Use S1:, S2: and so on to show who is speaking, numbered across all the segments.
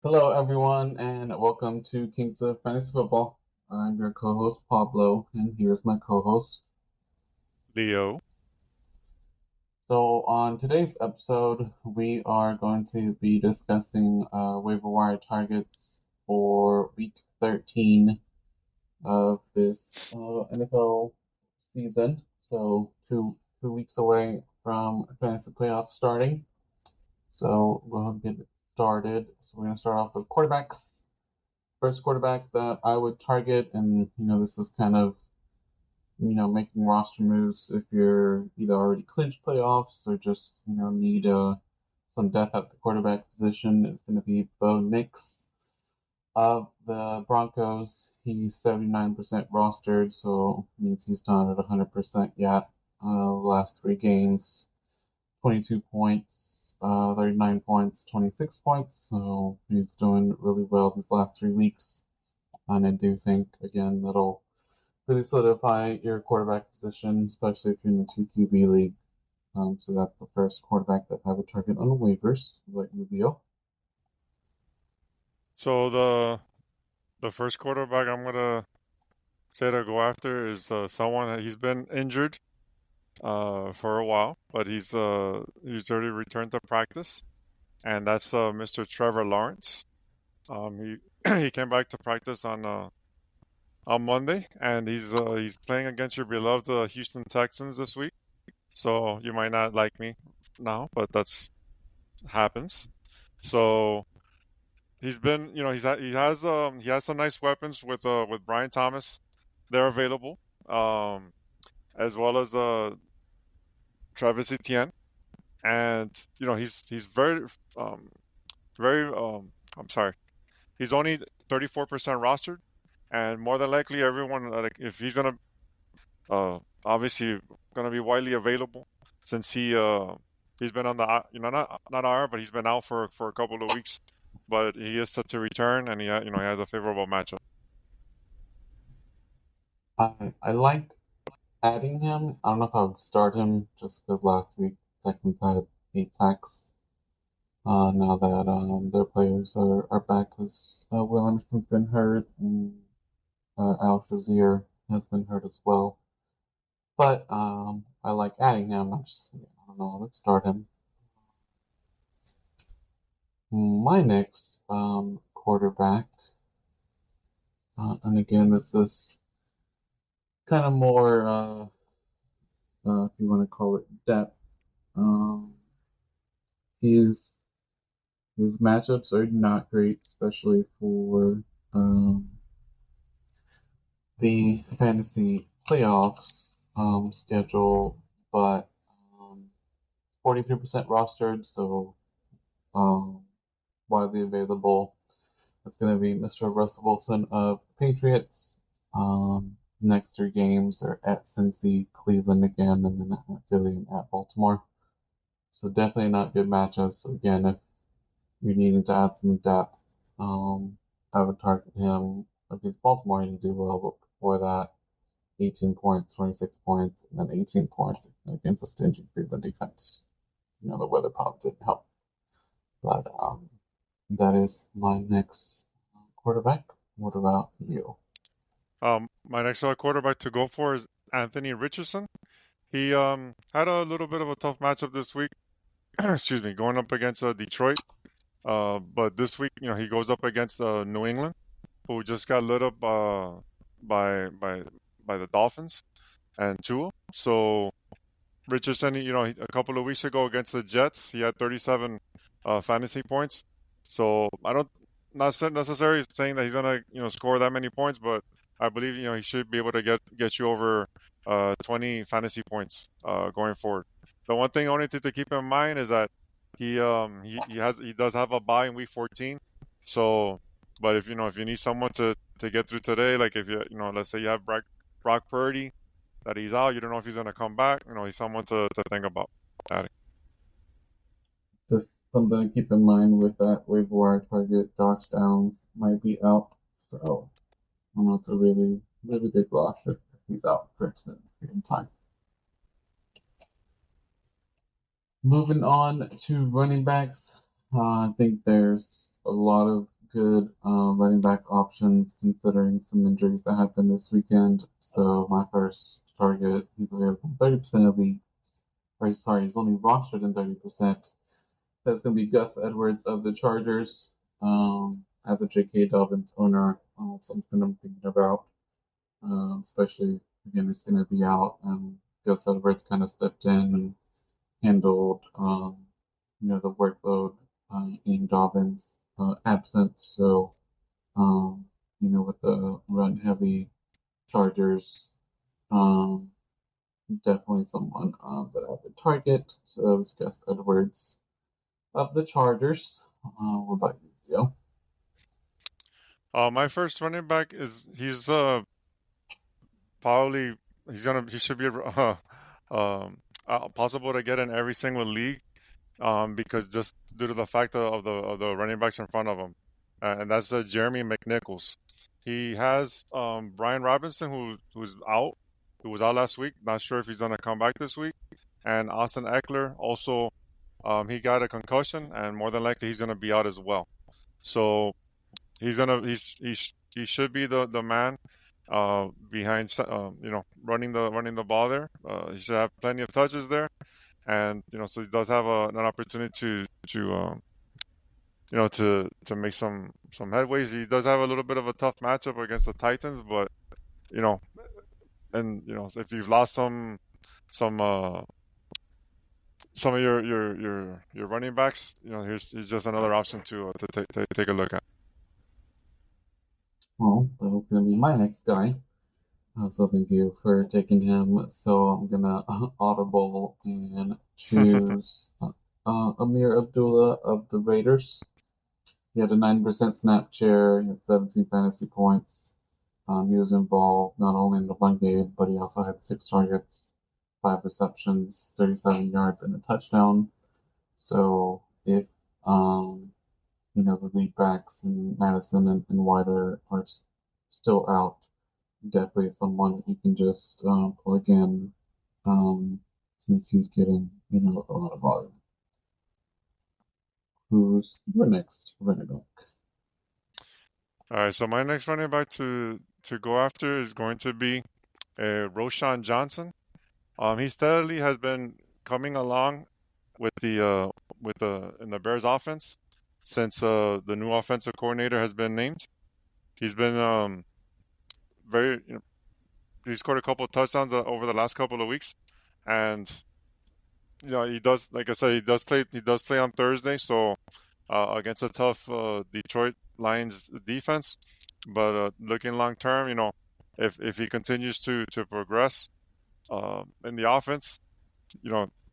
S1: Hello, everyone, and welcome to Kings of Fantasy Football. I'm your co-host Pablo, and here's my co-host.
S2: Leo.
S1: So, on today's episode, we are going to be discussing waiver wire targets for Week 13 of this NFL season. So, two weeks away from fantasy playoffs starting. So, we'll get it started. So, we're going to start off with quarterbacks. First quarterback that I would target, and this is kind of making roster moves if you're either already clinched playoffs or just need some depth at the quarterback position. Is going to be Bo Nix of the Broncos. He's 79% rostered, so means he's not at 100% yet. Last three games, 22 points, 39 points, 26 points. So he's doing really well these last 3 weeks. And I do think, again, that'll really solidify your quarterback position, especially if you're in a 2 QB league. So that's the first quarterback that I would target on the waivers, like Rubio.
S2: So the first quarterback I'm gonna say to go after is someone that he's been injured for a while, but he's already returned to practice, and that's Mr. Trevor Lawrence. He he came back to practice on Monday, and he's playing against your beloved Houston Texans this week. So you might not like me now, but that's happens. So he's been, he has some nice weapons with Brian Thomas. They're available, um, as well as Travis Etienne, and he's um very I'm sorry, he's only 34% rostered, and more than likely everyone like if he's gonna obviously gonna be widely available since he's been on the not IR, but he's been out for a couple of weeks, but he is set to return, and he has a favorable matchup.
S1: I like adding him. I don't know if I would start him just because last week Texans had 8 sacks. Now that their players are back because Will Anderson's been hurt and Al Shazier has been hurt as well. But I like adding him. I don't know. Let's start him. My next quarterback, and again, this is kind of more, if you want to call it depth. Um, his his matchups are not great, especially for um, the fantasy playoffs schedule. But 43% rostered, so um, widely available. It's going to be Mr. Russell Wilson of the Patriots. Next 3 games are at Cincy, Cleveland again, and then at Philly and at Baltimore. So definitely not good matchups. Again, if you're needing to add some depth, I would target him against Baltimore and do well. But before that, 18 points, 26 points, and then 18 points against a stingy Cleveland defense. The weather probably didn't help. But that is my next quarterback. What about you?
S2: My next quarterback to go for is Anthony Richardson. He had a little bit of a tough matchup this week. Excuse me, going up against Detroit. But this week, he goes up against New England, who just got lit up by by by the Dolphins and Tua. So Richardson, a couple of weeks ago against the Jets, he had 37 fantasy points. So I don't not necessarily saying that he's gonna score that many points, but I believe he should be able to get you over 20 fantasy points going forward. The one thing only to keep in mind is that he does have a bye in week 14. So, but if you need someone to get through today, like if let's say you have Brock Purdy that he's out. You don't know if he's going to come back. He's someone to think about adding.
S1: Just something to keep in mind with that waiver wire target. Josh Downs might be out, so I don't know. It's a really, really big loss if he's out for extended period of time. Moving on to running backs, I think there's a lot of good running back options considering some injuries that happened this weekend. So my first target, he's available in 30% of league. Or sorry, he's only rostered in 30%. That's going to be Gus Edwards of the Chargers. As a J.K. Dobbins owner, something I'm thinking about, especially again, he's going to be out. Gus Edwards kind of stepped in and handled, the workload in Dobbins' absence. So, with the run-heavy Chargers, um, definitely someone that I would target. So that was Gus Edwards of the Chargers. What about you, Joe?
S2: My first running back is probably he should be possible to get in every single league. Because just due to the fact of the running backs in front of him, and that's Jeremy McNichols. He has Brian Robinson who's out, who was out last week. Not sure if he's gonna come back this week. And Austin Eckler also, he got a concussion, and more than likely he's gonna be out as well. So he should be the man behind running the ball there. He should have plenty of touches there, and so he does have an opportunity to make some headways. He does have a little bit of a tough matchup against the Titans, but you know, if you've lost some some of your running backs, here's just another option to take a look at.
S1: Well, that was going to be my next guy. So thank you for taking him. So I'm gonna audible and choose Amir Abdullah of the Raiders. He had a 9% snap share. He had 17 fantasy points. He was involved not only in the run game, but he also had 6 targets, 5 receptions, 37 yards, and a touchdown. So if the lead backs and Madison and White are still out, definitely someone you can just plug in since he's getting a lot of volume. Who's your next running back?
S2: All right, so my next running back to go after is going to be Roshan Johnson. He steadily has been coming along in the Bears offense since the new offensive coordinator has been named. He's been very he scored a couple of touchdowns over the last couple of weeks, and he does, like I said, he does play on Thursday, so against a tough Detroit Lions defense. But looking long term, if he continues to progress in the offense,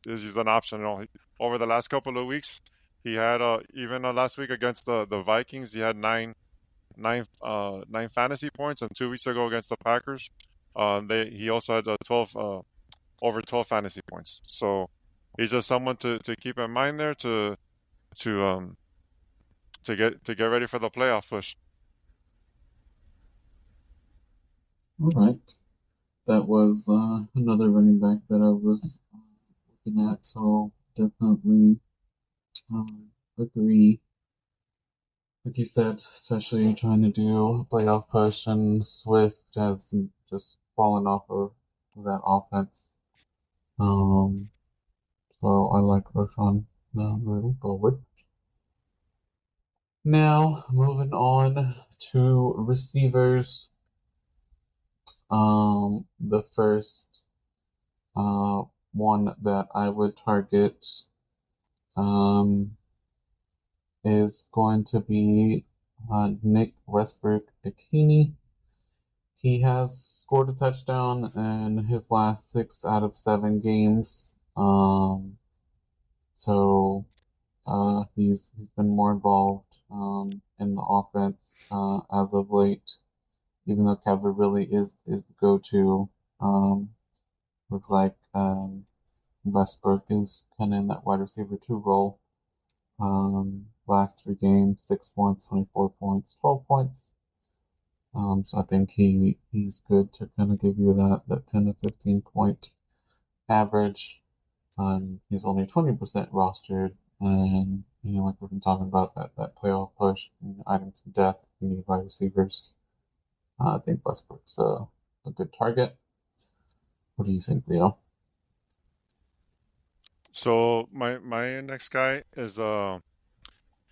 S2: this is an option. Over the last couple of weeks, he had even last week against the Vikings, he had nine fantasy points, and 2 weeks ago against the Packers, he also had 12 over 12 fantasy points. So he's just someone to keep in mind there to um to get ready for the playoff push.
S1: All right, that was another running back that I was looking at, so definitely agree. Like you said, especially trying to do a playoff push, and Swift has just fallen off of that offense. Um, so I like Roshan moving forward. Now, moving on to receivers. The first one that I would target um, is going to be Nick Westbrook-Ikhine. He has scored a touchdown in his last 6 out of 7 games. So he's been more involved in the offense as of late, even though Kevin really is the go-to. Looks like Westbrook is kind of in that wide receiver 2 role. Last 3 games, 6 points, 24 points, 12 points. So I think he's good to kind of give you that 10 to 15 point average. He's only 20% rostered, and like we've been talking about that playoff push. items of death. You need wide receivers. I think Westbrook's a good target. What do you think, Leo?
S2: So my next guy is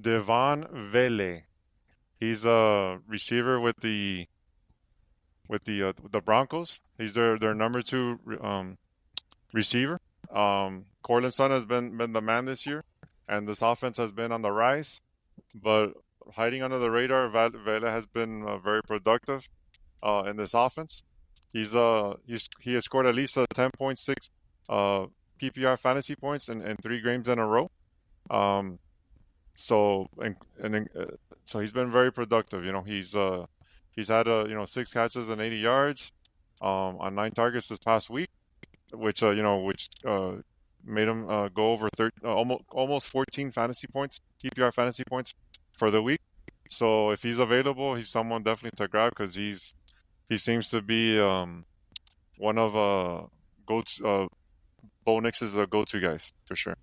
S2: Devon Vele. He's a receiver with the Broncos. He's their number two receiver. Cortland Sutton has been the man this year, and this offense has been on the rise. But hiding under the radar, Vela has been very productive in this offense. He has scored at least 10.6 PPR fantasy points in 3 games in a row. Um, so he's been very productive. He's had 6 catches and 80 yards on 9 targets this past week, which made him go over almost 14 fantasy points, PPR fantasy points for the week. So if he's available, he's someone definitely to grab because he seems to be one of Bo Nix's go-to guys for sure.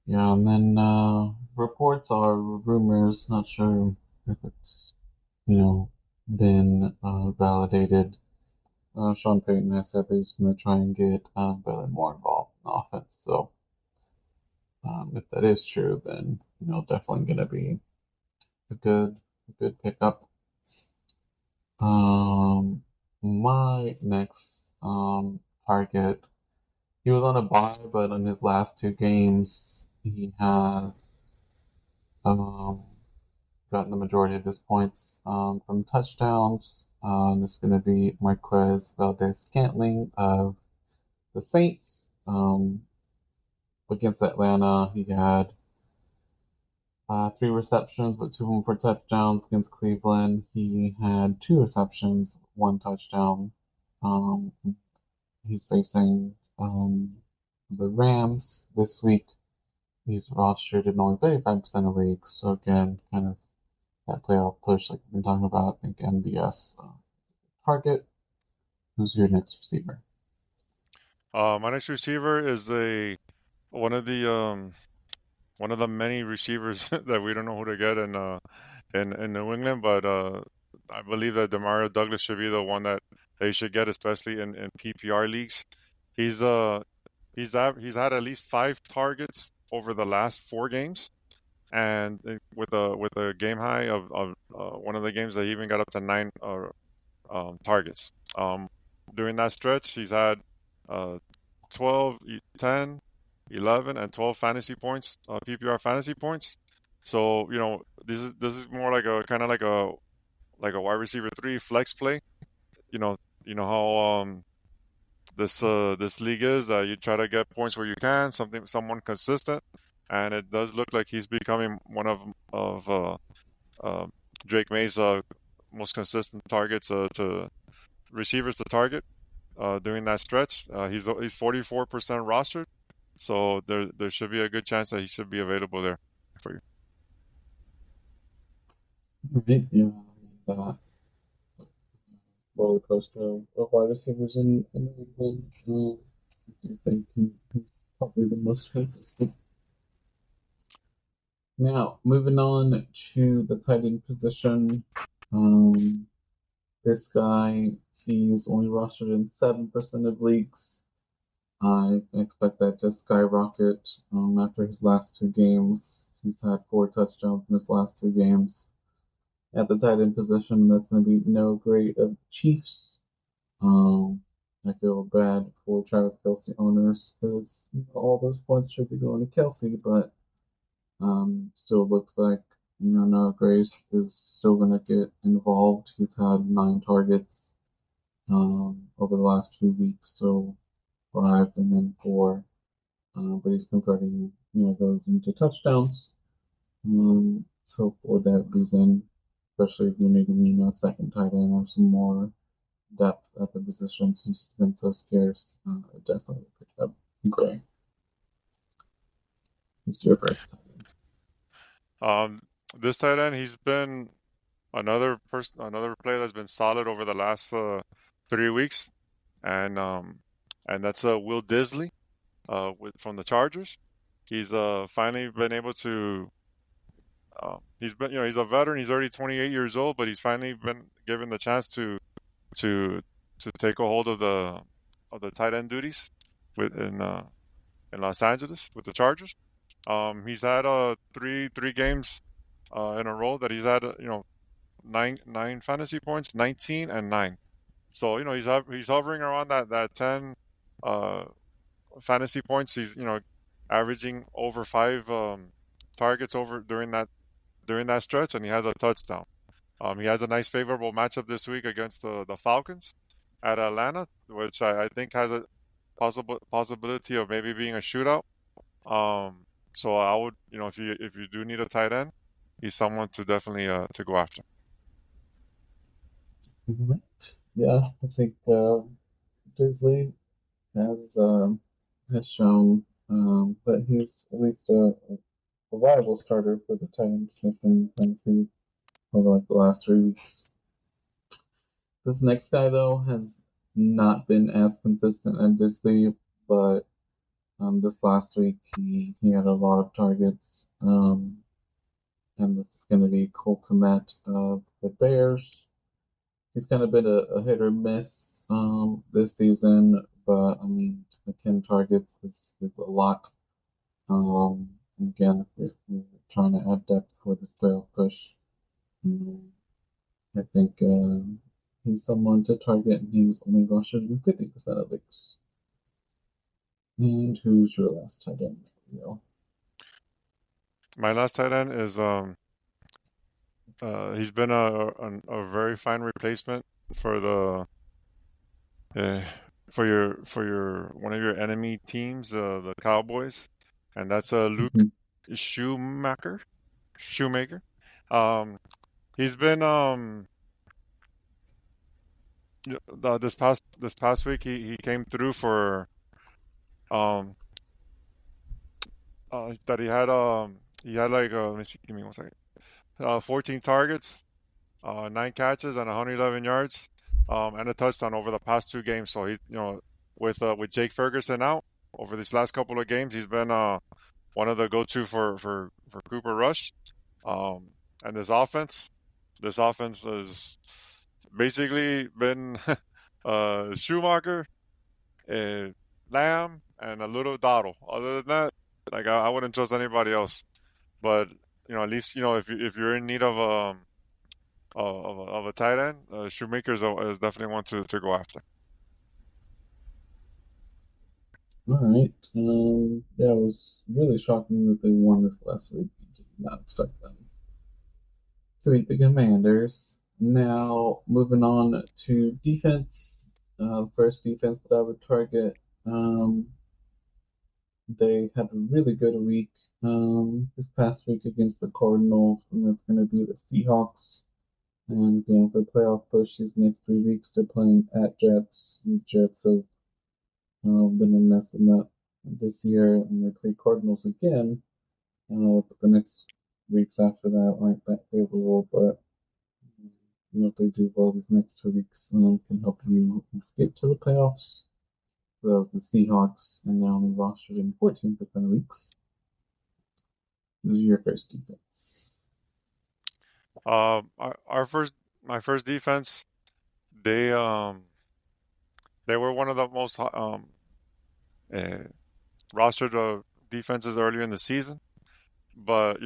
S1: Yeah, and then reports are rumors. Not sure if it's been validated. Sean Payton has said that he's going to try and get Belen more involved in the offense. So if that is true, then definitely going to be a good pickup. My next target, he was on a bye, but in his last 2 games, he has um, gotten the majority of his points from touchdowns. This is going to be Marquez Valdez-Scantling of the Saints. Against Atlanta, he had 3 receptions, but 2 of them for touchdowns. Against Cleveland, he had 2 receptions, 1 touchdown. He's facing the Rams this week. He's rostered in only 35% of leagues. So again, kind of that playoff push like we've been talking about. I think MBS target. Who's your next receiver?
S2: My next receiver is one of the one of the many receivers that we don't know who to get in New England, but I believe that Demario Douglas should be the one that they should get, especially in PPR leagues. He's he's had at least 5 targets over the last 4 games, and with a game high of one of the games that he even got up to 9 targets. During that stretch, he's had uh, 12, 10, 11, and 12 fantasy points, PPR fantasy points. So this is more like a kind of like a wide receiver 3 flex play. You know how this league is that you try to get points where you can, someone consistent, and it does look like he's becoming one of uh, Drake May's most consistent targets to receivers to target during that stretch. He's 44% rostered, so there should be a good chance that he should be available there for you.
S1: Right, yeah, that roller coaster of wide receivers in New England. I think he's probably the most consistent. Now, moving on to the tight end position. Um, this guy, he's only rostered in 7% of leagues. I expect that to skyrocket after his last 2 games. He's had 4 touchdowns in his last 2 games. At the tight end position, that's going to be no great of Chiefs. I feel bad for Travis Kelce owners because all those points should be going to Kelce, but still looks like Noah Grace is still going to get involved. He's had 9 targets over the last 2 weeks, so 5 and then 4, but he's converting those into touchdowns. So for that reason, especially if you're needing a second tight end or some more depth at the position since it's been so scarce, it definitely picks up Gray. Who's your first tight end?
S2: This tight end, he's been another player that's been solid over the last 3 weeks, and that's Will Disley, from the Chargers. He's finally been able to he's been, he's a veteran. He's already 28 years old, but he's finally been given the chance to to take a hold of the tight end duties with in Los Angeles with the Chargers. He's had three games in a row that he's had nine fantasy points, 19 and 9. So he's hovering around that 10 uh, fantasy points. He's averaging over 5 targets over during that stretch, and he has a touchdown. He has a nice favorable matchup this week against the Falcons at Atlanta, which I think has a possibility of maybe being a shootout. So I would, if you do need a tight end, he's someone to definitely to go after.
S1: Right. Yeah, I think Disley has shown that he's at least a viable starter for the Titans in fantasy over like the last 3 weeks. This next guy though has not been as consistent as Disley, but this last week he had a lot of targets. And this is going to be Cole Kmet of the Bears. He's kind of been a hit or miss this season, but I mean, 10 targets is a lot. Again, if we're trying to add depth for this playoff push, um, I think he's someone to target, and he's only rostered in 50% of leagues. And who's your last tight end?
S2: My last tight end is he's been a very fine replacement for the uh, for your one of your enemy teams, the Cowboys, and that's Luke
S1: Mhm.
S2: Schumacher. Shoemaker. Um, he's been this past week he came through for um that he had like let me see, give me 1 second. 14 targets, 9 catches, and 111 yards, and a touchdown over the past 2 games. So he, with Jake Ferguson out over these last couple of games, he's been one of the go-to for Cooper Rush. And this offense has basically been Schumacher, uh, Lamb, and a little Dottle. Other than that, like I wouldn't trust anybody else. But at least if you're in need of of a tight end, Shoemaker is definitely one to go after.
S1: All right. Yeah, it was really shocking that they won this last week. I did not expect them to beat the Commanders. Now, moving on to defense. The first defense that I would target, they had a really good week this past week against the Cardinals, and that's going to be the Seahawks. And for playoff push these next 3 weeks, they're playing at Jets. The Jets have been a mess in that this year, and they play Cardinals again. But the next weeks after that aren't that favorable. But if they do well these next 2 weeks, can help you get to the playoffs. So that was the Seahawks, and they're only rostered in 14% of leagues. Who's your first defense?
S2: Our first my first defense, they um they were one of the most uh, rostered defenses earlier in the season, but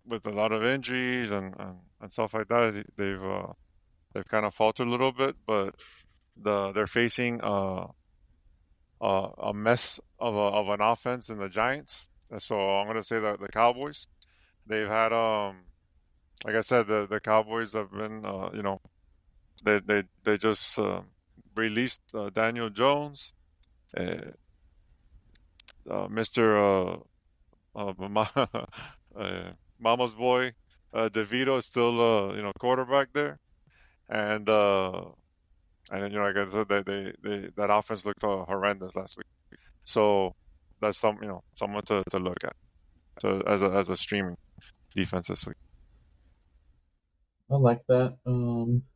S2: with a lot of injuries and stuff like that, they've kind of faltered a little bit. But they're facing a mess of an offense in the Giants. So I'm gonna say that the Cowboys. They've had like I said, the Cowboys have been they just released Daniel Jones, uh, Mr. Mama's boy, DeVito is still quarterback there, and like I said, that offense looked horrendous last week. So that's someone to look at as a streaming defense this week.
S1: I like that,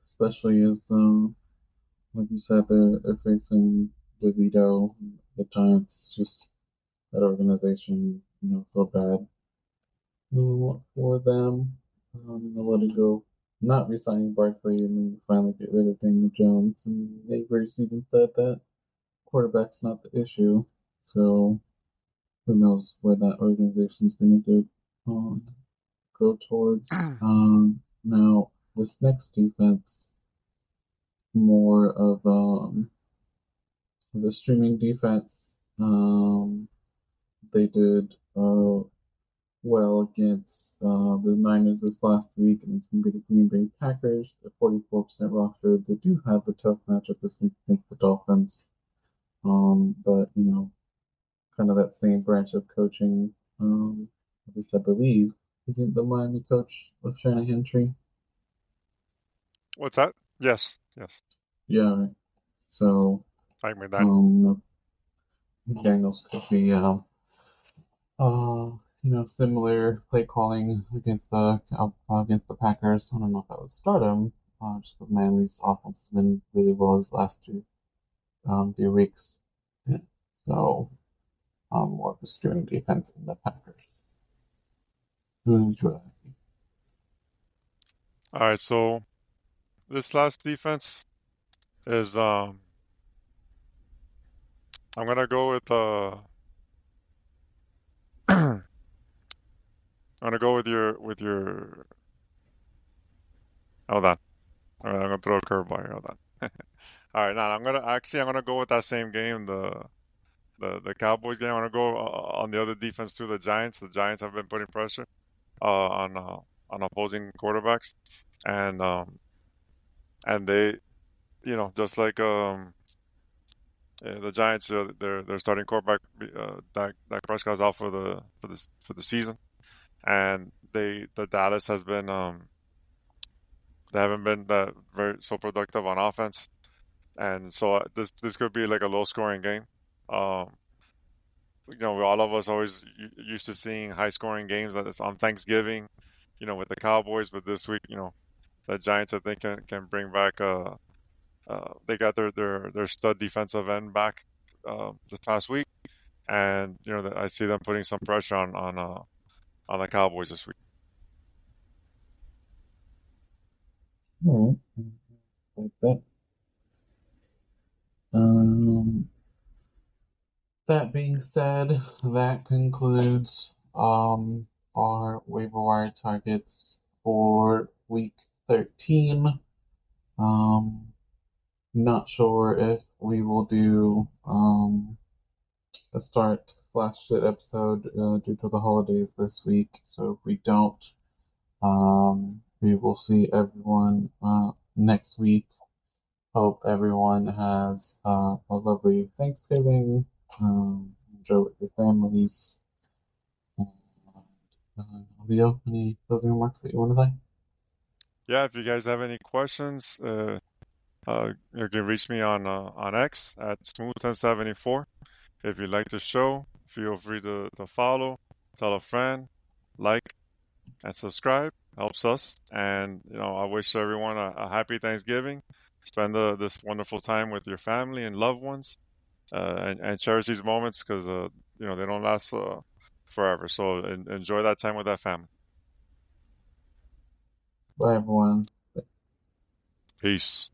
S1: especially as like you said, they're facing DeVito, the Giants. Just that organization, feel bad for them. let it go, not resigning Barkley, and then finally get rid of Daniel Jones. And neighbors even said that quarterback's not the issue. So who knows where that organization's going to go towards. Now, this next defense, more of the streaming defense. They did well against the Niners this last week, and it's going to be the Green Bay Packers. They're 44% roster. They do have a tough matchup this week against the Dolphins. But kind of that same branch of coaching. At least I believe isn't the Miami coach of Shanahan tree.
S2: What's that? Yes, yes.
S1: Yeah, right. So
S2: Like McDaniel.
S1: Daniels could be similar play calling against the Packers. I don't know if I would start him. Just because Miami's offense has been really well his last few weeks. Yeah. So more of a streaming defense than the Packers. Who's your last defense?
S2: All right, so this last defense is I'm gonna go with I'm gonna go with your hold on. All right, I'm gonna throw a curveball here. Hold on. All right, now I'm gonna go with that same game, the Cowboys game. I'm gonna go on the other defense too, the Giants. The Giants have been putting pressure on opposing quarterbacks, and they, just like the Giants, their starting quarterback, Dak Prescott's out for the season, and the Dallas has been they haven't been that very so productive on offense, and so this could be like a low scoring game. Um, all of us always used to seeing high scoring games that it's on Thanksgiving, with the Cowboys, but this week, the Giants I think can bring back they got their stud defensive end back this past week, and I see them putting some pressure on the Cowboys this week.
S1: All right, like that. Um, that being said, that concludes our waiver wire targets for week 13. Um, Not sure if we will do a start slash shit episode due to the holidays this week. So if we don't, we will see everyone next week. Hope everyone has a lovely Thanksgiving. Enjoy with your families. Leo, any closing remarks that you want to say?
S2: Yeah, if you guys have any questions, you can reach me on X at smooth1074. If you like the show, feel free to follow, tell a friend, like, and subscribe. Helps us. And I wish everyone a happy Thanksgiving. Spend this wonderful time with your family and loved ones, and cherish these moments because they don't last forever. So enjoy that time with that family.
S1: Bye, everyone.
S2: Peace.